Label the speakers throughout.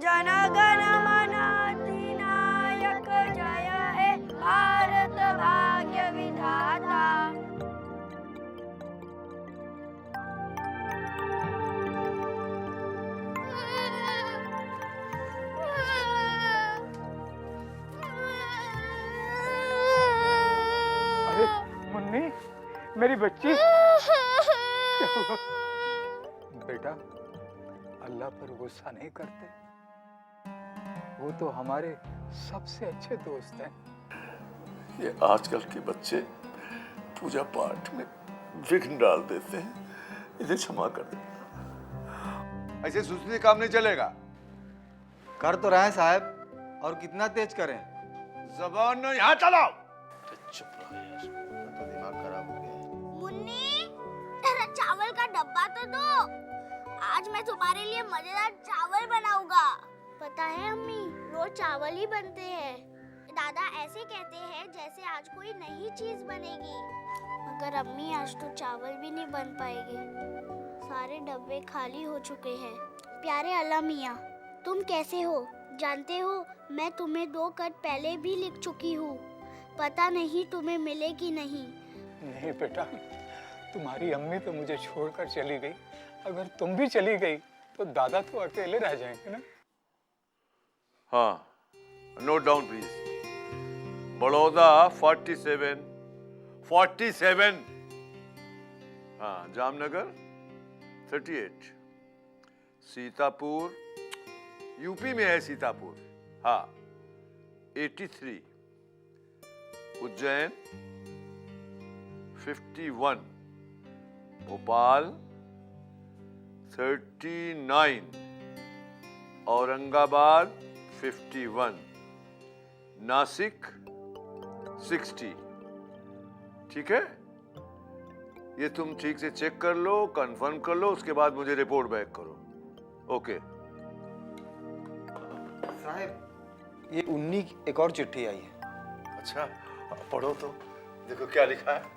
Speaker 1: जनगण मन अधिनायक जय हे भारत भाग्य विधाता।
Speaker 2: अरे मुन्नी, मेरी बच्ची। बेटा, अल्लाह पर गुस्सा नहीं करते, वो तो हमारे सबसे अच्छे दोस्त हैं।
Speaker 3: ये आजकल के बच्चे पूजा पाठ में विघ्न डाल देते हैं, इसे क्षमा कर दे।
Speaker 4: ऐसे सुस्ती काम नहीं चलेगा।
Speaker 5: कर तो रहे हैं साहब, और कितना तेज करें?
Speaker 4: जबान न यहाँ चलाओ।
Speaker 3: चुप रहो यार, तो दिमाग खराब हो गया।
Speaker 6: मुन्नी, तेरा चावल का डब्बा तो दो। आज मैं तुम्हारे लिए मजेदार चावल बनाऊंगा। पता है अम्मी, रोज चावल ही बनते हैं। दादा ऐसे कहते हैं जैसे आज कोई नई चीज बनेगी। मगर अम्मी, आज तो चावल भी नहीं बन पाएंगे। सारे डब्बे खाली हो चुके हैं। प्यारे अल्लाह मियाँ, तुम कैसे हो? जानते हो, मैं तुम्हें 2 खत पहले भी लिख चुकी हूँ। पता नहीं तुम्हें मिले कि नहीं।
Speaker 2: नहीं बेटा, तुम्हारी अम्मी तो मुझे छोड़कर चली गई। अगर तुम भी चली गई तो दादा तो अकेले रह जाएंगे ना।
Speaker 3: हाँ, नोट डाउन प्लीज। बड़ौदा 47। हाँ, जामनगर 38। सीतापुर, यूपी में है सीतापुर, हाँ 83। उज्जैन 51। भोपाल 39। औरंगाबाद 51। नासिक 60। ठीक है, ये तुम ठीक से चेक कर लो, कंफर्म कर लो, उसके बाद मुझे रिपोर्ट बैक करो। ओके।
Speaker 5: साहब, ये 19 की एक और चिट्ठी आई है।
Speaker 3: अच्छा, पढ़ो तो, देखो क्या लिखा है।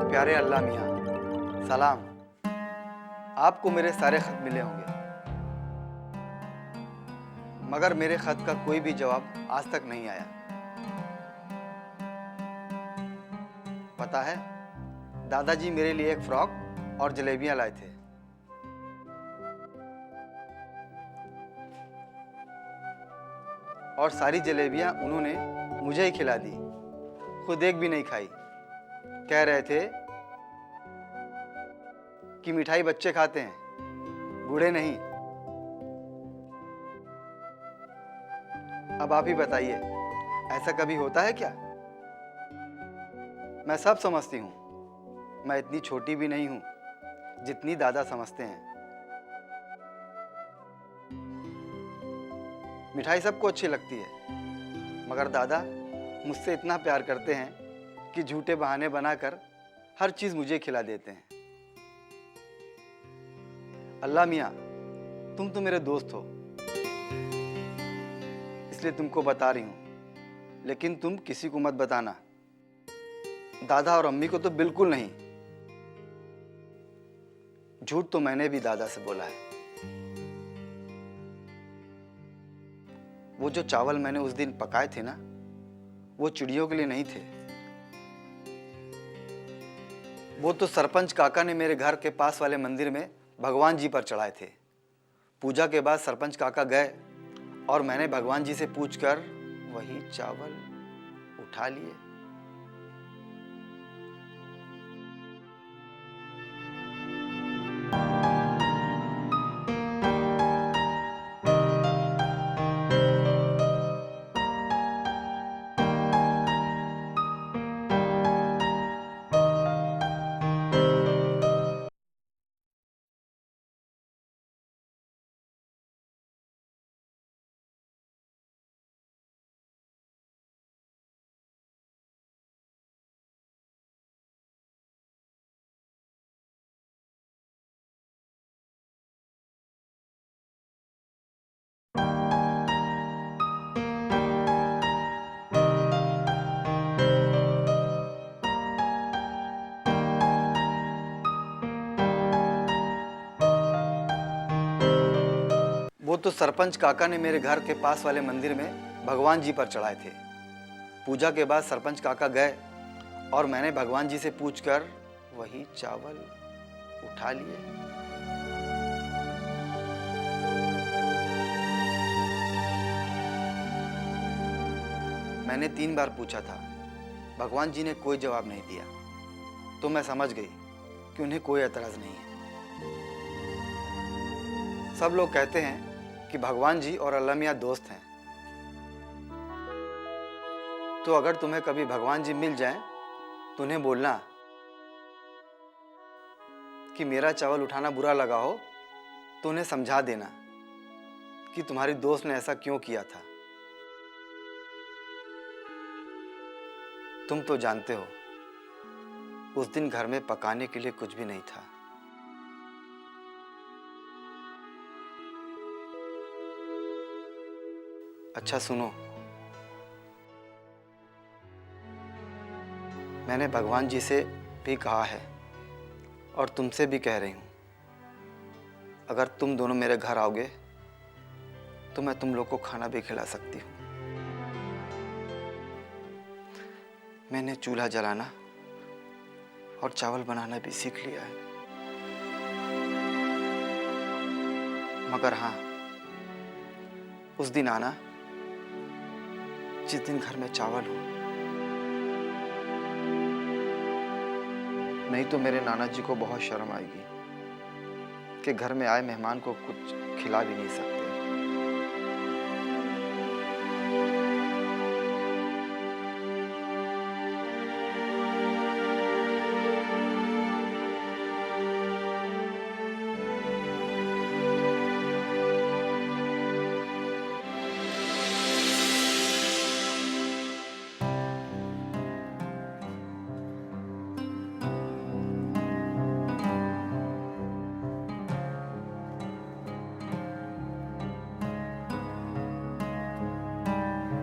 Speaker 5: प्यारे अल्लाह मियाँ, सलाम। आपको मेरे सारे खत मिले होंगे, मगर मेरे खत का कोई भी जवाब आज तक नहीं आया। पता है, दादाजी मेरे लिए एक फ्रॉक और जलेबियां लाए थे। और सारी जलेबियां उन्होंने मुझे ही खिला दी, खुद एक भी नहीं खाई। कह रहे थे कि मिठाई बच्चे खाते हैं, बूढ़े नहीं। अब आप ही बताइए, ऐसा कभी होता है क्या? मैं सब समझती हूँ, मैं इतनी छोटी भी नहीं हूँ जितनी दादा समझते हैं। मिठाई सबको अच्छी लगती है, मगर दादा मुझसे इतना प्यार करते हैं कि झूठे बहाने बनाकर हर चीज मुझे खिला देते हैं। अल्लाह मियाँ, तुम तो मेरे दोस्त हो, इसलिए तुमको बता रही हूँ, लेकिन तुम किसी को मत बताना। दादा और अम्मी को तो बिल्कुल नहीं। झूठ तो मैंने भी दादा से बोला है। वो जो चावल मैंने उस दिन पकाए थे ना, वो चिड़ियों के लिए नहीं थे। वो तो सरपंच काका ने मेरे घर के पास वाले मंदिर में भगवान जी पर चढ़ाए थे। पूजा के बाद सरपंच काका गए और मैंने भगवान जी से पूछकर वही चावल उठा लिए। तो सरपंच काका ने मेरे घर के पास वाले मंदिर में भगवान जी पर चढ़ाए थे। पूजा के बाद सरपंच काका गए और मैंने भगवान जी से पूछकर वही चावल उठा लिए। मैंने 3 बार पूछा था, भगवान जी ने कोई जवाब नहीं दिया, तो मैं समझ गई कि उन्हें कोई एतराज नहीं है। सब लोग कहते हैं कि भगवान जी और अल्लाह मियां दोस्त हैं। तो अगर तुम्हें कभी भगवान जी मिल जाएं, तो उन्हें बोलना कि मेरा चावल उठाना बुरा लगा हो तो उन्हें समझा देना कि तुम्हारी दोस्त ने ऐसा क्यों किया था। तुम तो जानते हो, उस दिन घर में पकाने के लिए कुछ भी नहीं था। अच्छा सुनो, मैंने भगवान जी से भी कहा है और तुमसे भी कह रही हूं, अगर तुम दोनों मेरे घर आओगे तो मैं तुम लोग को खाना भी खिला सकती हूँ। मैंने चूल्हा जलाना और चावल बनाना भी सीख लिया है। मगर हाँ, उस दिन आना जिस दिन घर में चावल हो, नहीं तो मेरे नाना जी को बहुत शर्म आएगी कि घर में आए मेहमान को कुछ खिला भी नहीं सकते।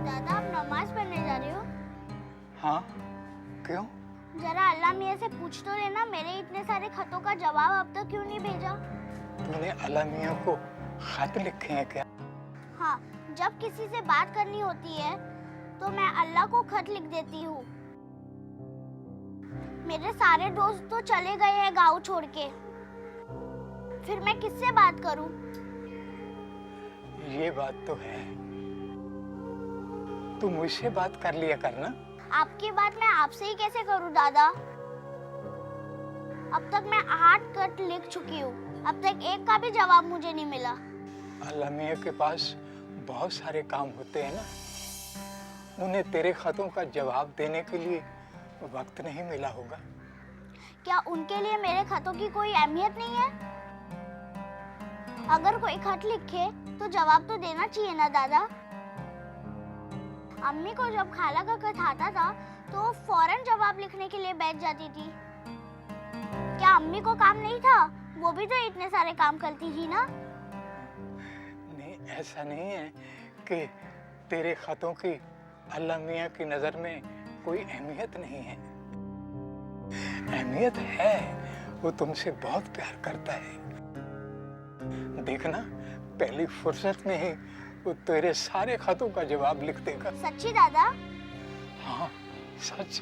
Speaker 6: दादा, आप नमाज पढ़ने जा रहे हो?
Speaker 2: हाँ, क्यों?
Speaker 6: जरा अल्लाह मियां से पूछ तो लेना, मेरे इतने सारे खतों का जवाब अब तक क्यों नहीं भेजा?
Speaker 2: तूने अल्लाह मियां को खत लिखे हैं क्या?
Speaker 6: हाँ, जब किसी से बात करनी होती है तो मैं अल्लाह को खत लिख देती हूँ। मेरे सारे दोस्त तो चले गए हैं गांव छोड़ के, फिर मैं किससे बात करूँ?
Speaker 2: ये बात तो है, तू मुझसे बात कर लिया करना।
Speaker 6: आपकी बात मैं आपसे ही कैसे करूँ दादा? अब तक मैं 8 खत लिख चुकी हूँ, अब तक एक का भी जवाब मुझे नहीं मिला।
Speaker 2: अल्लाह मियां के पास बहुत सारे काम होते हैं ना, उन्हें तेरे खतों का जवाब देने के लिए वक्त नहीं मिला होगा।
Speaker 6: क्या उनके लिए मेरे खतों की कोई अहमियत नहीं है? अगर कोई खत लिखे तो जवाब तो देना चाहिए ना दादा। अम्मी को जब खाला का खत आता था तो वो फौरन जवाब लिखने के लिए बैठ जाती थी। क्या अम्मी को काम नहीं था? वो भी तो इतने सारे काम करती थी ना।
Speaker 2: नहीं, ऐसा नहीं है कि तेरे खतों की अल्लाह मियां की नजर में कोई अहमियत नहीं है। अहमियत है, वो तुमसे बहुत प्यार करता है। देखना, पहली फुर्सत में ही वो तेरे सारे खतों का जवाब लिख देगा।
Speaker 6: सच्ची दादा?
Speaker 2: हाँ, सच।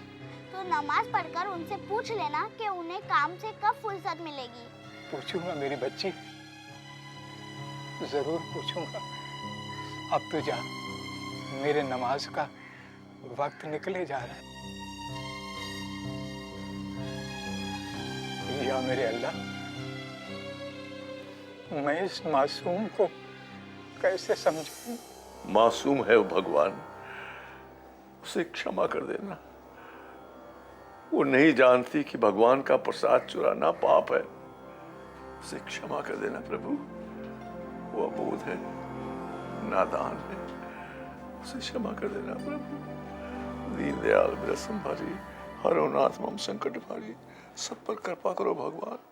Speaker 6: तो नमाज पढ़कर उनसे पूछ लेना कि उन्हें काम से कब फुर्सत मिलेगी।
Speaker 2: पूछूंगा मेरी बच्ची, जरूर पूछूंगा। अब तो जा, मेरे नमाज का वक्त निकले जा रहा है। या मेरे अल्लाह, मैं इस मासूम को कैसे समझूं?
Speaker 3: मासूम है वो भगवान, उसे क्षमा कर देना। वो नहीं जानती कि भगवान का प्रसाद चुराना पाप है। उसे क्षमा कर देना प्रभु, वो अबोध है, नादान है, उसे क्षमा कर देना प्रभु। दीन दयाल मेरा संभारी, हरो नाथ मम संकट भारी, सब पर कृपा करो भगवान।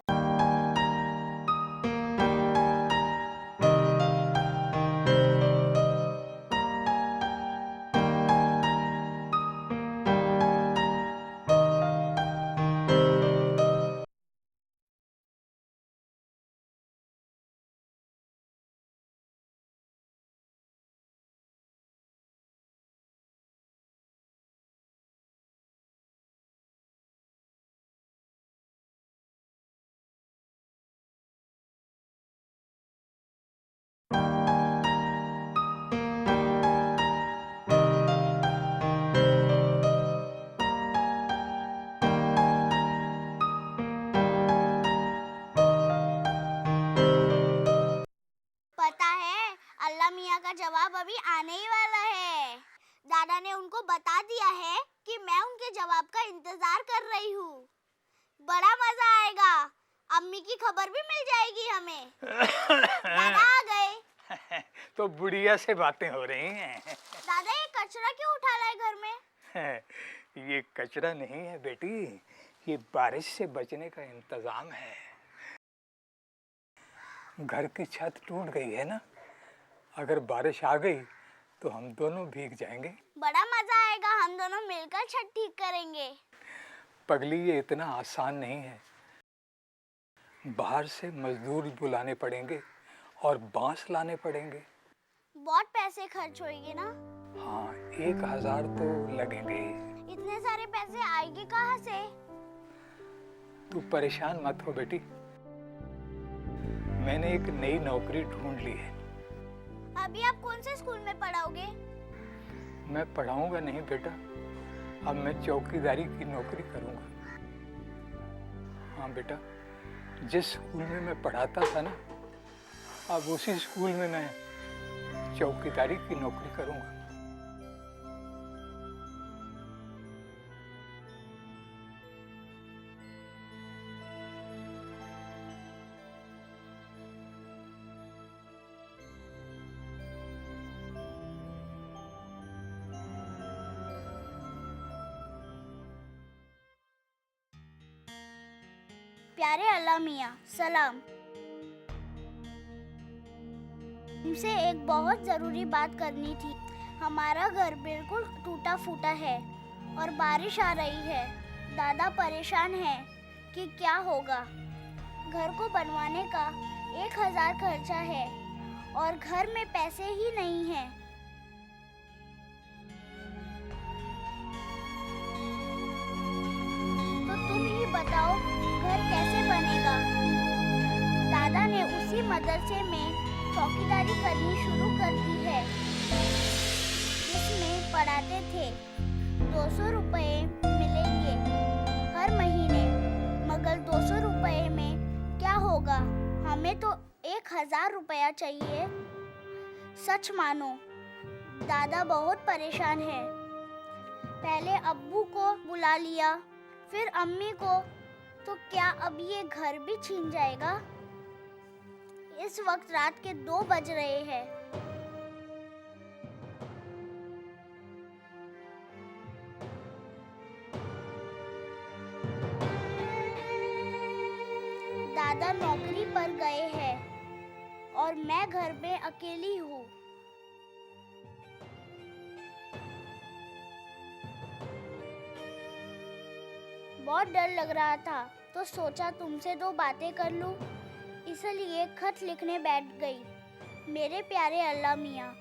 Speaker 6: का जवाब अभी आने ही वाला है। दादा ने उनको बता दिया है कि मैं उनके जवाब का इंतजार कर रही हूँ। बड़ा मजा आएगा। अम्मी की खबर भी मिल जाएगी हमें। दादा आ गए।
Speaker 2: तो बुढ़िया से बातें हो रही हैं।
Speaker 6: दादा ये कचरा क्यों उठा लाए घर में?
Speaker 2: ये कचरा नहीं है बेटी, ये बारिश से बचने का इंतजाम है। घर की छत टूट गई है ना, अगर बारिश आ गई तो हम दोनों भीग जाएंगे।
Speaker 6: बड़ा मजा आएगा, हम दोनों मिलकर छत ठीक करेंगे।
Speaker 2: पगली, ये इतना आसान नहीं है। बाहर से मजदूर बुलाने पड़ेंगे और बांस लाने पड़ेंगे।
Speaker 6: बहुत पैसे खर्च होंगे ना?
Speaker 2: हाँ, 1000 तो लगेंगे।
Speaker 6: इतने सारे पैसे आएंगे कहाँ से?
Speaker 2: तू परेशान मत हो बेटी, मैंने एक नई नौकरी ढूंढ ली है।
Speaker 6: अभी आप कौन से स्कूल में पढ़ाओगे?
Speaker 2: मैं पढ़ाऊंगा नहीं बेटा, अब मैं चौकीदारी की नौकरी करूंगा। हाँ बेटा, जिस स्कूल में मैं पढ़ाता था ना, अब उसी स्कूल में मैं चौकीदारी की नौकरी करूंगा।
Speaker 6: प्यारे अल्लाह मियाँ, सलाम। तुमसे एक बहुत ज़रूरी बात करनी थी। हमारा घर बिल्कुल टूटा फूटा है और बारिश आ रही है। दादा परेशान हैं कि क्या होगा। घर को बनवाने का 1000 खर्चा है और घर में पैसे ही नहीं हैं। तो तुम ही बताओ, घर कैसे बनेगा? दादा ने उसी मदरसे में चौकीदारी करनी शुरू कर दी है जिसमें पढ़ाते थे। 200 रुपए मिलेंगे हर महीने, मगर 200 रुपए में क्या होगा? हमें तो 1000 रुपया चाहिए। सच मानो, दादा बहुत परेशान है। पहले अब्बू को बुला लिया, फिर अम्मी को, तो क्या अब ये घर भी छीन जाएगा? इस वक्त रात के 2 बज रहे हैं। दादा नौकरी पर गए हैं और मैं घर में अकेली हूँ। बहुत डर लग रहा था, तो सोचा तुमसे 2 बातें कर लूं, इसलिए खत लिखने बैठ गई। मेरे प्यारे अल्लाह मियाँ,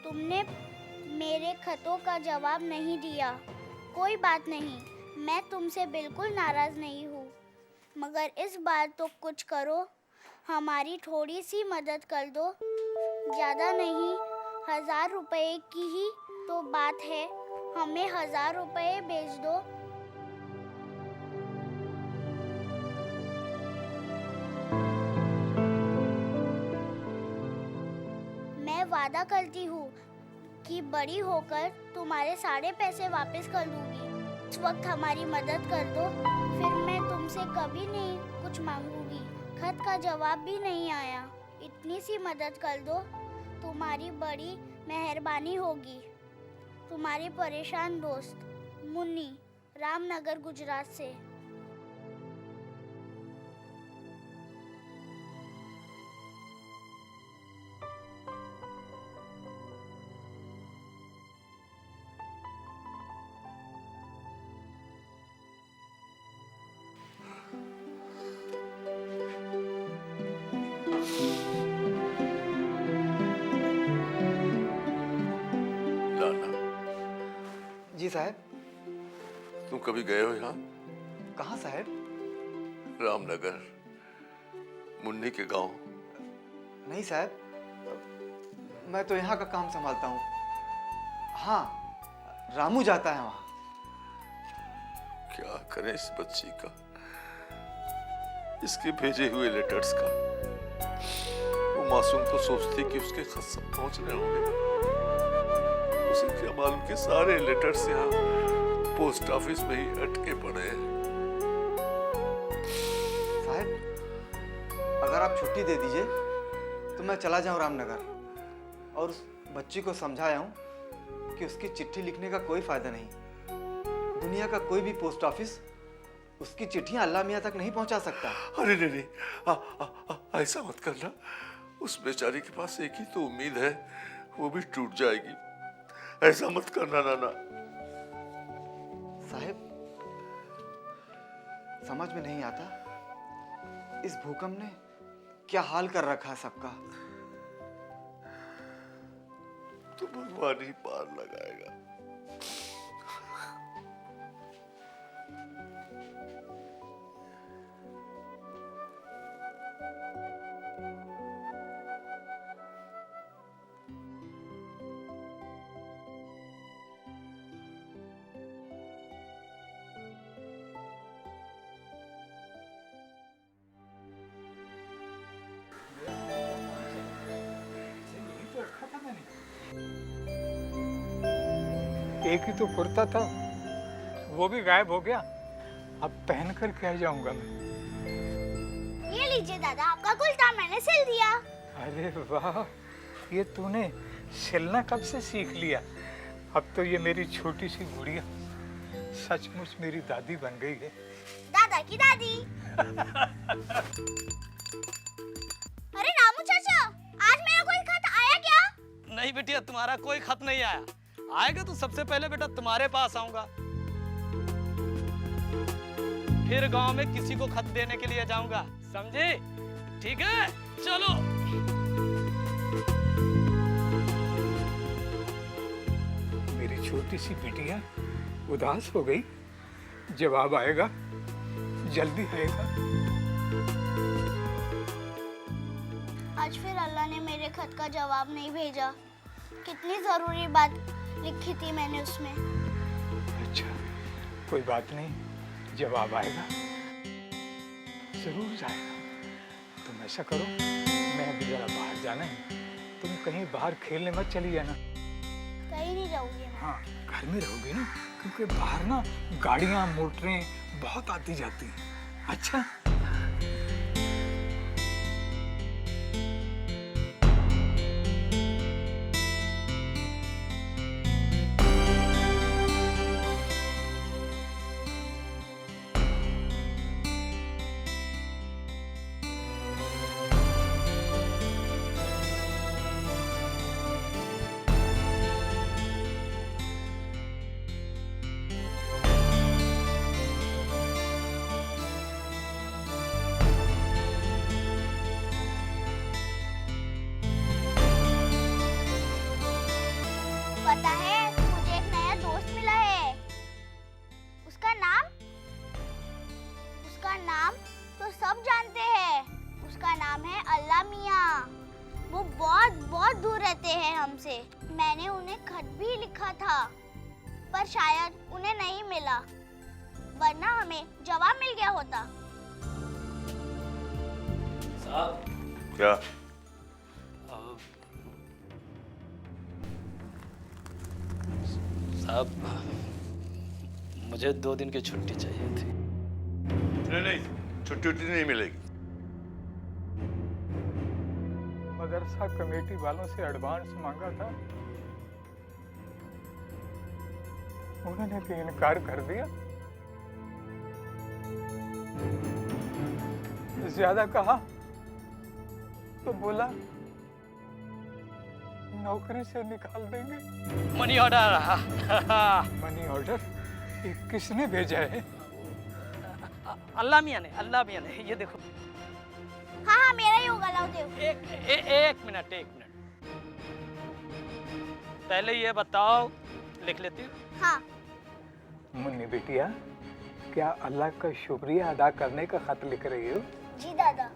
Speaker 6: तुमने मेरे खतों का जवाब नहीं दिया। कोई बात नहीं, मैं तुमसे बिल्कुल नाराज़ नहीं हूँ, मगर इस बार तो कुछ करो, हमारी थोड़ी सी मदद कर दो। ज़्यादा नहीं, 1000 रुपए की ही तो बात है, हमें 1000 रुपए भेज दो। मैं वादा करती हूँ कि बड़ी होकर तुम्हारे सारे पैसे वापस कर दूंगी। इस वक्त हमारी मदद कर दो, फिर मैं तुमसे कभी नहीं कुछ मांगूंगी। खत का जवाब भी नहीं आया, इतनी सी मदद कर दो, तुम्हारी बड़ी मेहरबानी होगी। तुम्हारी परेशान दोस्त मुन्नी, रामनगर, गुजरात से।
Speaker 3: लाला,
Speaker 5: जी साहब।
Speaker 3: तुम कभी गए हो यहाँ?
Speaker 5: कहाँ साहब?
Speaker 3: रामनगर, मुन्नी के गांव।
Speaker 5: नहीं साहब, मैं तो यहाँ का काम संभालता हूँ। हाँ, रामू जाता है वहाँ।
Speaker 3: क्या करें इस बच्ची का, इसके भेजे हुए लेटर्स का। वो मासूम तो सोचती कि उसके खत सब पहुंच रहे होंगे। उसे क्या मालूम कि सारे लेटर्स यहाँ पोस्ट ऑफिस में ही अटके पड़े हैं।
Speaker 5: साहब, अगर आप छुट्टी दे दीजिए तो मैं चला जाऊं रामनगर, और उस बच्ची को समझाया हूं कि उसकी चिट्ठी लिखने का कोई फायदा नहीं। दुनिया का कोई भी पोस्ट ऑफिस उसकी चिट्ठियां अल्लाह मियां तक नहीं पहुंचा सकता।
Speaker 3: अरे नहीं नहीं, ऐसा मत करना। उस बेचारी के पास एक ही तो उम्मीद है, वो भी टूट जाएगी। ऐसा मत करना नाना।
Speaker 5: साहब, समझ में नहीं आता इस भूकंप ने क्या हाल कर रखा है सबका।
Speaker 3: तो भगवान ही पार लगाएगा।
Speaker 2: एक ही तो कुर्ता था, वो भी गायब हो गया। अब पहन कर क्या जाऊंगा मैं?
Speaker 6: ये लीजिए दादा, आपका कुर्ता मैंने सिल दिया।
Speaker 2: अरे वाह, ये तूने सिलना कब से सीख लिया? अब तो ये मेरी छोटी सी गुड़िया सचमुच मेरी दादी बन गई है।
Speaker 6: दादा की दादी। अरे रामू चाचा, आज मेरा कोई खत आया क्या?
Speaker 7: नहीं बेटिया, तुम्हारा कोई खत नहीं आया। आएगा तो सबसे पहले बेटा तुम्हारे पास आऊंगा, फिर गांव में किसी को खत देने के लिए जाऊंगा, समझे? ठीक है, चलो।
Speaker 2: मेरी छोटी सी बिटिया उदास हो गई। जवाब आएगा, जल्दी आएगा।
Speaker 6: आज फिर अल्लाह ने मेरे खत का जवाब नहीं भेजा। कितनी जरूरी बात लिखी थी मैंने उसमें।
Speaker 2: अच्छा, कोई बात नहीं, जवाब आएगा, जरूर जाएगा। तुम ऐसा करो, मैं अभी जरा बाहर जाना है, तुम कहीं बाहर खेलने मत चली जाना।
Speaker 6: कहीं नहीं जाऊंगी मैं।
Speaker 2: हाँ, घर में रहोगी ना, क्योंकि बाहर ना गाड़ियां मोटरें बहुत आती जाती हैं। अच्छा,
Speaker 6: पता है, मुझे एक नया दोस्त मिला है। उसका नाम तो सब जानते हैं। उसका नाम है अल्लाह मियाँ। वो बहुत बहुत दूर रहते हैं हमसे। मैंने उन्हें खत भी लिखा था, पर शायद उन्हें नहीं मिला, वरना हमें जवाब मिल गया होता।
Speaker 7: साहब,
Speaker 3: क्या?
Speaker 7: साहब, मुझे 2 दिन की छुट्टी चाहिए थी।
Speaker 3: नहीं, छुट्टी नहीं मिलेगी।
Speaker 2: मदरसा कमेटी वालों से एडवांस मांगा था, उन्होंने भी इनकार कर दिया। ज्यादा कहा तो बोला नौकरी से निकाल देंगे।
Speaker 7: Money order.
Speaker 2: Money order? ये किसने भेजा है?
Speaker 7: अल्लाह मियाँ ने, अल्लाह मियाँ ने। ये देखो।
Speaker 6: हाँ हाँ, मेरा ही होगा, लाओ दो।
Speaker 7: एक मिनट। पहले ये बताओ, लिख लेती हूँ।
Speaker 6: हाँ।
Speaker 2: मुन्नी बिटिया, क्या अल्लाह का शुक्रिया अदा करने का खत लिख रही हो?
Speaker 6: जी दादा।